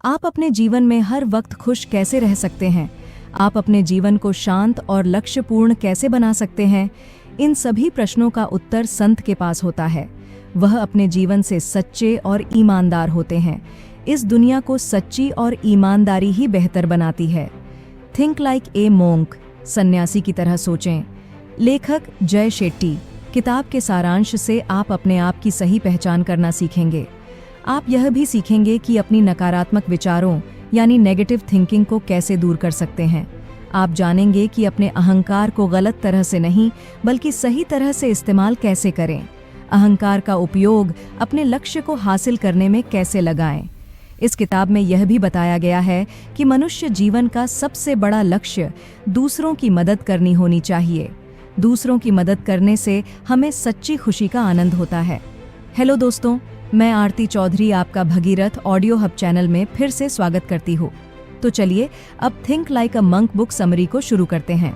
आप अपने जीवन में हर वक्त खुश कैसे रह सकते हैं? आप अपने जीवन को शांत और लक्ष्यपूर्ण कैसे बना सकते हैं? इन सभी प्रश्नों का उत्तर संत के पास होता है। वह अपने जीवन से सच्चे और ईमानदार होते हैं। इस दुनिया को सच्ची और ईमानदारी ही बेहतर बनाती है। थिंक लाइक ए मोंक, सन्यासी की तरह सोचें। लेखक जय शेट्टी। किताब के सारांश से आप अपने आप की सही पहचान करना सीखेंगे। आप यह भी सीखेंगे कि अपनी नकारात्मक विचारों यानी नेगेटिव थिंकिंग को कैसे दूर कर सकते हैं। आप जानेंगे कि अपने अहंकार को गलत तरह से नहीं बल्कि सही तरह से इस्तेमाल कैसे करें। अहंकार का उपयोग अपने लक्ष्य को हासिल करने में कैसे लगाएं। इस किताब में यह भी बताया गया है कि मनुष्य जीवन का सबसे बड़ा लक्ष्य दूसरों की मदद करनी होनी चाहिए। दूसरों की मदद करने से हमें सच्ची खुशी का आनंद होता है। हेलो दोस्तों, मैं आरती चौधरी आपका भगीरथ ऑडियो हब चैनल में फिर से स्वागत करती हूँ। तो चलिए अब think like a monk book summary को शुरू करते हैं।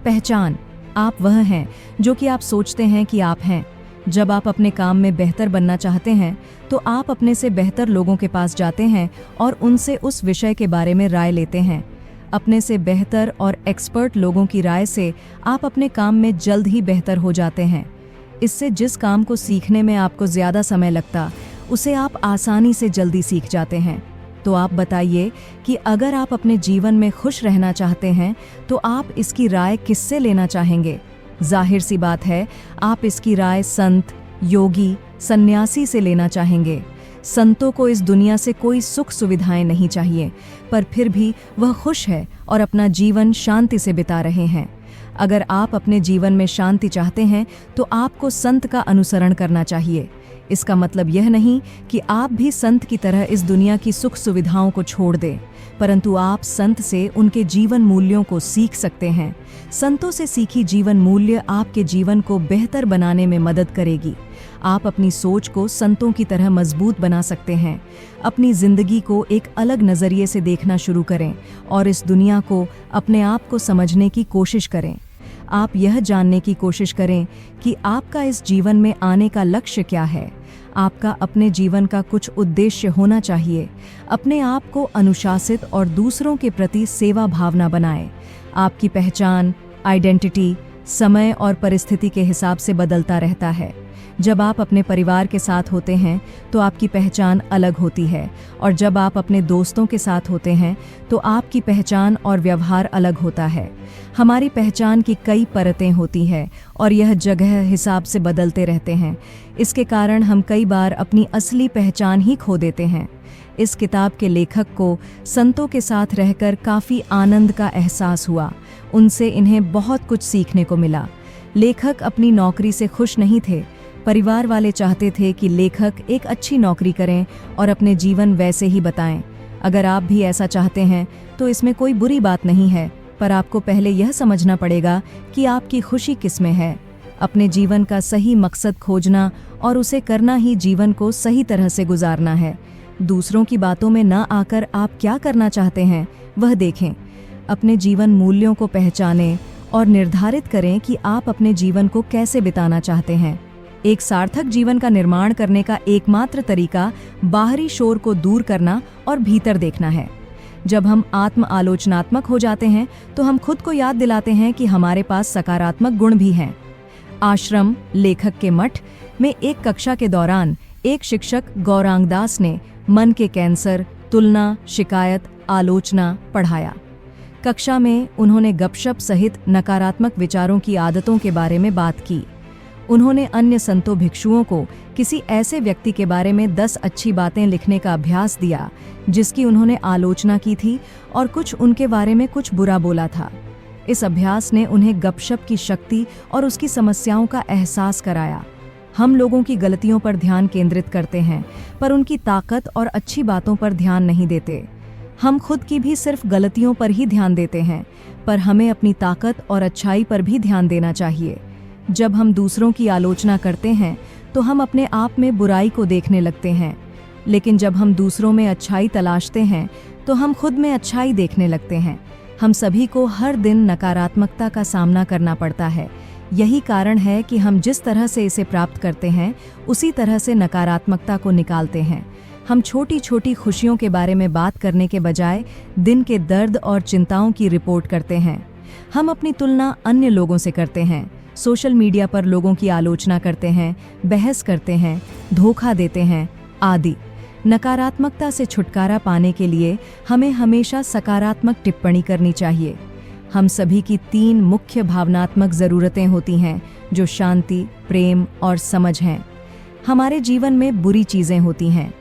पहचान। आप वह हैं जो कि आप सोचते हैं कि आप हैं। जब आप अपने काम में बेहतर बनना चाहते हैं तो आप अपने से बेहतर लोगों के पास जाते हैं और उनसे उस विषय के बारे में राय लेते हैं। अपने से बेहतर और एक्सपर्ट लोगों की राय से आप अपने काम में जल्द ही बेहतर हो जाते हैं। इससे जिस काम को सीखने में आपको ज़्यादा समय लगता उसे आप आसानी से जल्दी सीख जाते हैं। तो आप बताइए कि अगर आप अपने जीवन में खुश रहना चाहते हैं तो आप इसकी राय किससे लेना चाहेंगे? जाहिर सी बात है, आप इसकी राय संत, योगी, सन्यासी से लेना चाहेंगे। संतों को इस दुनिया से कोई सुख सुविधाएं नहीं चाहिए, पर फिर भी वह खुश है और अपना जीवन शांति से बिता रहे हैं। अगर आप अपने जीवन में शांति चाहते हैं तो आपको संत का अनुसरण करना चाहिए। इसका मतलब यह नहीं कि आप भी संत की तरह इस दुनिया की सुख सुविधाओं को छोड़ दें, परंतु आप संत से उनके जीवन मूल्यों को सीख सकते हैं। संतों से सीखी जीवन मूल्य आपके जीवन को बेहतर बनाने में मदद करेगी। आप अपनी सोच को संतों की तरह मजबूत बना सकते हैं। अपनी जिंदगी को एक अलग नजरिए से देखना शुरू करें और इस दुनिया को, अपने आप को समझने की कोशिश करें। आप यह जानने की कोशिश करें कि आपका इस जीवन में आने का लक्ष्य क्या है। आपका अपने जीवन का कुछ उद्देश्य होना चाहिए। अपने आप को अनुशासित और दूसरों के प्रति सेवा भावना बनाएं। आपकी पहचान, आइडेंटिटी समय और परिस्थिति के हिसाब से बदलता रहता है। जब आप अपने परिवार के साथ होते हैं तो आपकी पहचान अलग होती है, और जब आप अपने दोस्तों के साथ होते हैं तो आपकी पहचान और व्यवहार अलग होता है। हमारी पहचान की कई परतें होती हैं और यह जगह हिसाब से बदलते रहते हैं। इसके कारण हम कई बार अपनी असली पहचान ही खो देते हैं। इस किताब के लेखक को संतों के साथ रहकर काफ़ी आनंद का एहसास हुआ। उनसे इन्हें बहुत कुछ सीखने को मिला। लेखक अपनी नौकरी से खुश नहीं थे। परिवार वाले चाहते थे कि लेखक एक अच्छी नौकरी करें और अपने जीवन वैसे ही बताएं। अगर आप भी ऐसा चाहते हैं तो इसमें कोई बुरी बात नहीं है, पर आपको पहले यह समझना पड़ेगा कि आपकी खुशी किसमें है। अपने जीवन का सही मकसद खोजना और उसे करना ही जीवन को सही तरह से गुजारना है। दूसरों की बातों में न आकर आप क्या करना चाहते हैं वह देखें। अपने जीवन मूल्यों को पहचानें और निर्धारित करें कि आप अपने जीवन को कैसे बिताना चाहते हैं। एक सार्थक जीवन का निर्माण करने का एकमात्र तरीका बाहरी शोर को दूर करना और भीतर देखना है। जब हम आत्म आलोचनात्मक हो जाते हैं तो हम खुद को याद दिलाते हैं कि हमारे पास सकारात्मक गुण भी हैं। आश्रम लेखक के मठ में एक कक्षा के दौरान एक शिक्षक गौरांग दास ने मन के कैंसर, तुलना, शिकायत, आलोचना पढ़ाया। कक्षा में उन्होंने गपशप सहित नकारात्मक विचारों की आदतों के बारे में बात की। उन्होंने अन्य संतों भिक्षुओं को किसी ऐसे व्यक्ति के बारे में 10 अच्छी बातें लिखने का अभ्यास दिया जिसकी उन्होंने आलोचना की थी, और कुछ उनके बारे में कुछ बुरा बोला था। इस अभ्यास ने उन्हें गपशप की शक्ति और उसकी समस्याओं का एहसास कराया। हम लोगों की गलतियों पर ध्यान केंद्रित करते हैं, पर उनकी ताकत और अच्छी बातों पर ध्यान नहीं देते। हम खुद की भी सिर्फ गलतियों पर ही ध्यान देते हैं, पर हमें अपनी ताकत और अच्छाई पर भी ध्यान देना चाहिए। जब हम दूसरों की आलोचना करते हैं तो हम अपने आप में बुराई को देखने लगते हैं, लेकिन जब हम दूसरों में अच्छाई तलाशते हैं तो हम खुद में अच्छाई देखने लगते हैं। हम सभी को हर दिन नकारात्मकता का सामना करना पड़ता है। यही कारण है कि हम जिस तरह से इसे प्राप्त करते हैं उसी तरह से नकारात्मकता को निकालते हैं। हम छोटी छोटी खुशियों के बारे में बात करने के बजाय दिन के दर्द और चिंताओं की रिपोर्ट करते हैं। हम अपनी तुलना अन्य लोगों से करते हैं, सोशल मीडिया पर लोगों की आलोचना करते हैं, बहस करते हैं, धोखा देते हैं आदि। नकारात्मकता से छुटकारा पाने के लिए हमें हमेशा सकारात्मक टिप्पणी करनी चाहिए। हम सभी की 3 मुख्य भावनात्मक ज़रूरतें होती हैं, जो शांति, प्रेम और समझ हैं। हमारे जीवन में बुरी चीज़ें होती हैं।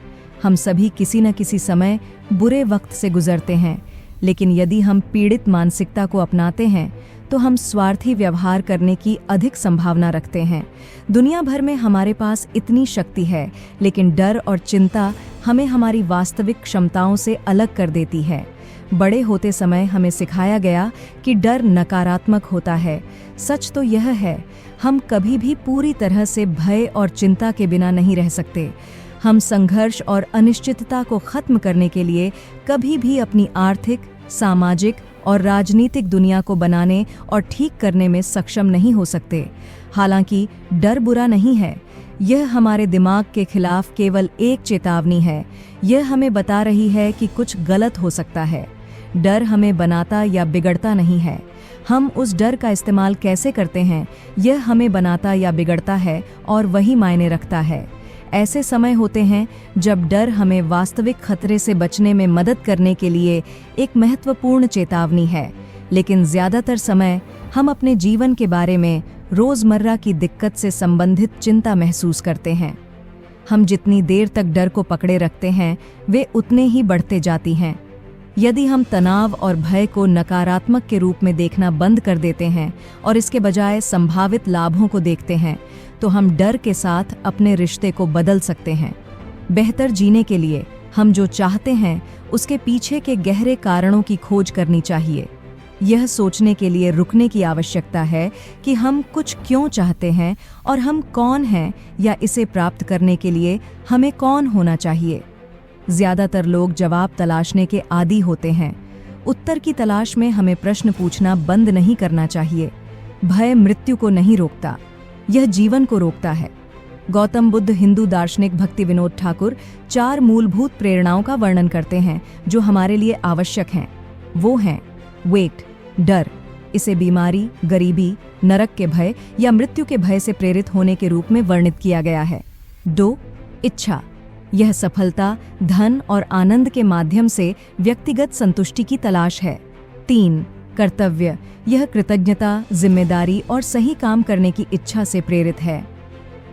हम सभी किसी न किसी समय बुरे वक्त से गुजरते हैं, लेकिन यदि हम पीड़ित मानसिकता को अपनाते हैं तो हम स्वार्थी व्यवहार करने की अधिक संभावना रखते हैं। दुनिया भर में हमारे पास इतनी शक्ति है, लेकिन डर और चिंता हमें हमारी वास्तविक क्षमताओं से अलग कर देती है। बड़े होते समय हमें सिखाया गया कि डर नकारात्मक होता है। सच तो यह है, हम कभी भी पूरी तरह से भय और चिंता के बिना नहीं रह सकते। हम संघर्ष और अनिश्चितता को खत्म करने के लिए कभी भी अपनी आर्थिक, सामाजिक और राजनीतिक दुनिया को बनाने और ठीक करने में सक्षम नहीं हो सकते। हालांकि डर बुरा नहीं है, यह हमारे दिमाग के खिलाफ केवल एक चेतावनी है। यह हमें बता रही है कि कुछ गलत हो सकता है। डर हमें बनाता या बिगड़ता नहीं है। हम उस डर का इस्तेमाल कैसे करते हैं, यह हमें बनाता या बिगड़ता है और वही मायने रखता है। ऐसे समय होते हैं जब डर हमें वास्तविक खतरे से बचने में मदद करने के लिए एक महत्वपूर्ण चेतावनी है, लेकिन ज़्यादातर समय हम अपने जीवन के बारे में रोज़मर्रा की दिक्कत से संबंधित चिंता महसूस करते हैं। हम जितनी देर तक डर को पकड़े रखते हैं, वे उतने ही बढ़ते जाती हैं। यदि हम तनाव और भय को नकारात्मक के रूप में देखना बंद कर देते हैं और इसके बजाय संभावित लाभों को देखते हैं, तो हम डर के साथ अपने रिश्ते को बदल सकते हैं। बेहतर जीने के लिए हम जो चाहते हैं, उसके पीछे के गहरे कारणों की खोज करनी चाहिए। यह सोचने के लिए रुकने की आवश्यकता है कि हम कुछ क्यों चाहते हैं और हम कौन हैं, या इसे प्राप्त करने के लिए हमें कौन होना चाहिए। ज़्यादातर लोग जवाब तलाशने के आदी होते हैं। उत्तर की तलाश में हमें प्रश्न पूछना बंद नहीं करना चाहिए। भय मृत्यु को नहीं रोकता, यह जीवन को रोकता है। गौतम बुद्ध हिंदू दार्शनिक भक्ति विनोद ठाकुर 4 मूलभूत प्रेरणाओं का वर्णन करते हैं जो हमारे लिए आवश्यक हैं। वो हैं वेट, डर, इसे बीमारी, गरीबी, नरक के भय या मृत्यु के भय से प्रेरित होने के रूप में वर्णित किया गया है। 2 इच्छा, यह सफलता, धन और आनंद के माध्यम से व्यक्तिगत संतुष्टि की तलाश है। 3 कर्तव्य, यह कृतज्ञता, जिम्मेदारी और सही काम करने की इच्छा से प्रेरित है।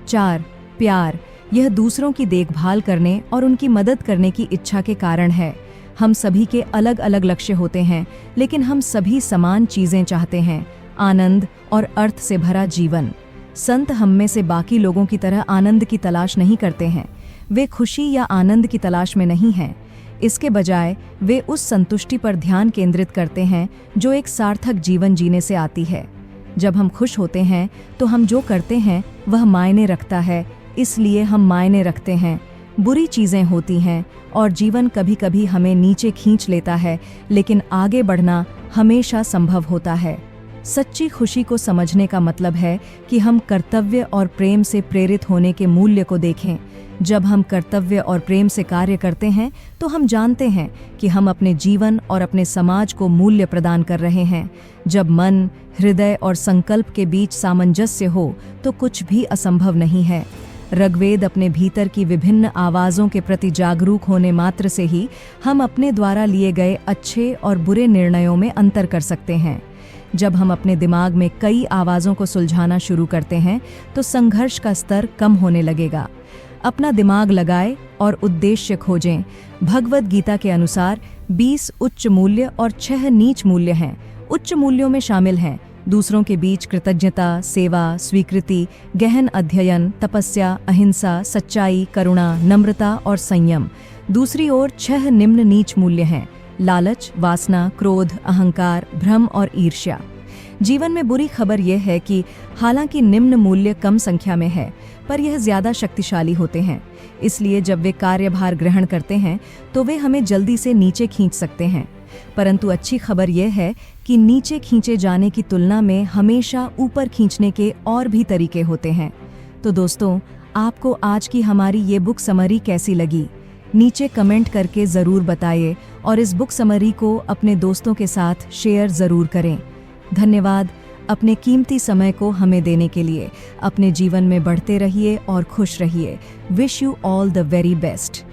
4 प्यार, यह दूसरों की देखभाल करने और उनकी मदद करने की इच्छा के कारण है। हम सभी के अलग अलग लक्ष्य होते हैं, लेकिन हम सभी समान चीजें चाहते हैं, आनंद और अर्थ से भरा जीवन। संत हम में से बाकी लोगों की तरह आनंद की तलाश नहीं करते हैं। वे खुशी या आनंद की तलाश में नहीं हैं। इसके बजाय वे उस संतुष्टि पर ध्यान केंद्रित करते हैं जो एक सार्थक जीवन जीने से आती है। जब हम खुश होते हैं तो हम जो करते हैं वह मायने रखता है, इसलिए हम मायने रखते हैं। बुरी चीज़ें होती हैं और जीवन कभी कभी हमें नीचे खींच लेता है, लेकिन आगे बढ़ना हमेशा संभव होता है। सच्ची खुशी को समझने का मतलब है कि हम कर्तव्य और प्रेम से प्रेरित होने के मूल्य को देखें। जब हम कर्तव्य और प्रेम से कार्य करते हैं तो हम जानते हैं कि हम अपने जीवन और अपने समाज को मूल्य प्रदान कर रहे हैं। जब मन, हृदय और संकल्प के बीच सामंजस्य हो तो कुछ भी असंभव नहीं है। ऋग्वेद अपने भीतर की विभिन्न आवाज़ों के प्रति जागरूक होने मात्र से ही हम अपने द्वारा लिए गए अच्छे और बुरे निर्णयों में अंतर कर सकते हैं। जब हम अपने दिमाग में कई आवाज़ों को सुलझाना शुरू करते हैं तो संघर्ष का स्तर कम होने लगेगा। अपना दिमाग लगाएं और उद्देश्य खोजें। भगवद गीता के अनुसार 20 उच्च मूल्य और 6 नीच मूल्य हैं। उच्च मूल्यों में शामिल हैं दूसरों के बीच कृतज्ञता, सेवा, स्वीकृति, गहन अध्ययन, तपस्या, अहिंसा, सच्चाई, करुणा, नम्रता और संयम। दूसरी ओर 6 निम्न नीच मूल्य हैं: लालच, वासना, क्रोध, अहंकार, भ्रम और ईर्ष्या। जीवन में बुरी खबर यह है कि हालांकि निम्न मूल्य कम संख्या में है, पर यह ज्यादा शक्तिशाली होते हैं। इसलिए जब वे कार्यभार ग्रहण करते हैं तो वे हमें जल्दी से नीचे खींच सकते हैं। परंतु अच्छी खबर यह है कि नीचे खींचे जाने की तुलना में हमेशा ऊपर खींचने के और भी तरीके होते हैं। तो दोस्तों, आपको आज की हमारी ये बुक समरी कैसी लगी? नीचे कमेंट करके ज़रूर बताइए और इस बुक समरी को अपने दोस्तों के साथ शेयर ज़रूर करें। धन्यवाद अपने कीमती समय को हमें देने के लिए। अपने जीवन में बढ़ते रहिए और खुश रहिए। Wish you all the very best.